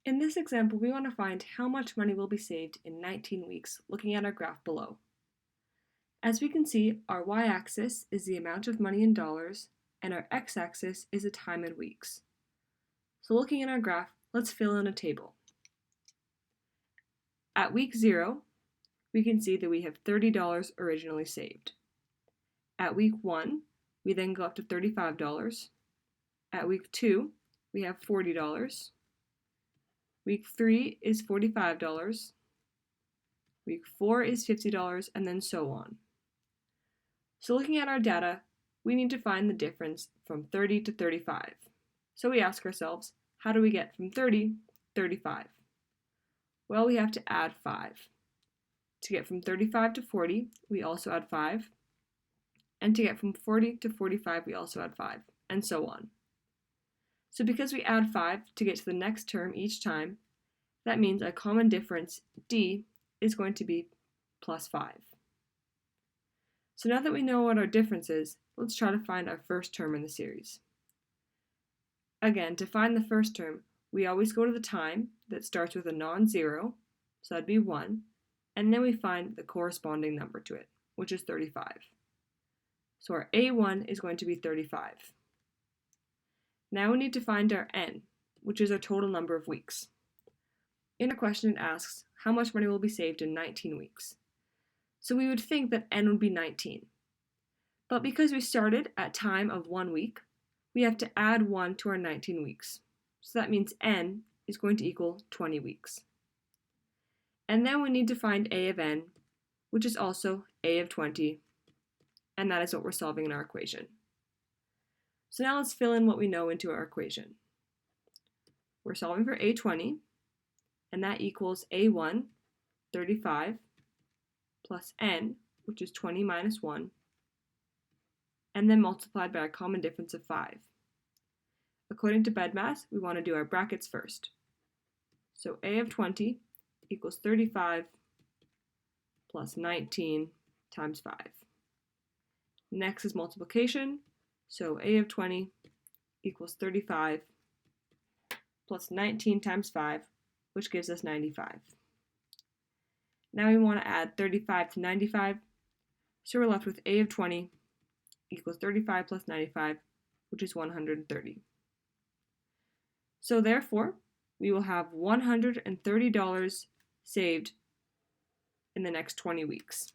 In this example, we want to find how much money will be saved in 19 weeks, looking at our graph below. As we can see, our y-axis is the amount of money in dollars, and our x-axis is the time in weeks. So looking at our graph, let's fill in a table. At week 0, we can see that we have $30 originally saved. At week 1, we then go up to $35. At week 2, we have $40. Week 3 is $45. Week 4 is $50, and then so on. So looking at our data, we need to find the difference from 30 to 35. So we ask ourselves, how do we get from 30 to 35? Well, we have to add 5. To get from 35 to 40, we also add 5. And to get from 40 to 45, we also add 5, and so on. So because we add 5 to get to the next term each time, that means a common difference, D, is going to be plus 5. So now that we know what our difference is, let's try to find our first term in the series. Again, to find the first term, we always go to the time that starts with a non-zero, so that'd be 1, and then we find the corresponding number to it, which is 35. So our A1 is going to be 35. Now we need to find our N, which is our total number of weeks. In our question, it asks how much money will be saved in 19 weeks. So we would think that N would be 19. But because we started at time of 1 week, we have to add 1 to our 19 weeks. So that means N is going to equal 20 weeks. And then we need to find A of N, which is also A of 20, and that is what we're solving in our equation. So now let's fill in what we know into our equation. We're solving for A20, and that equals A1, 35, plus N, which is 20 minus 1, and then multiplied by our common difference of 5. According to BEDMAS, we want to do our brackets first. So A of 20 equals 35 plus 19 times 5. Next is multiplication, so A of 20 equals 35 plus 19 times 5, which gives us 95. Now we want to add 35 to 95, so we're left with A of 20 equals 35 plus 95, which is 130. So therefore, we will have $130 saved in the next 20 weeks.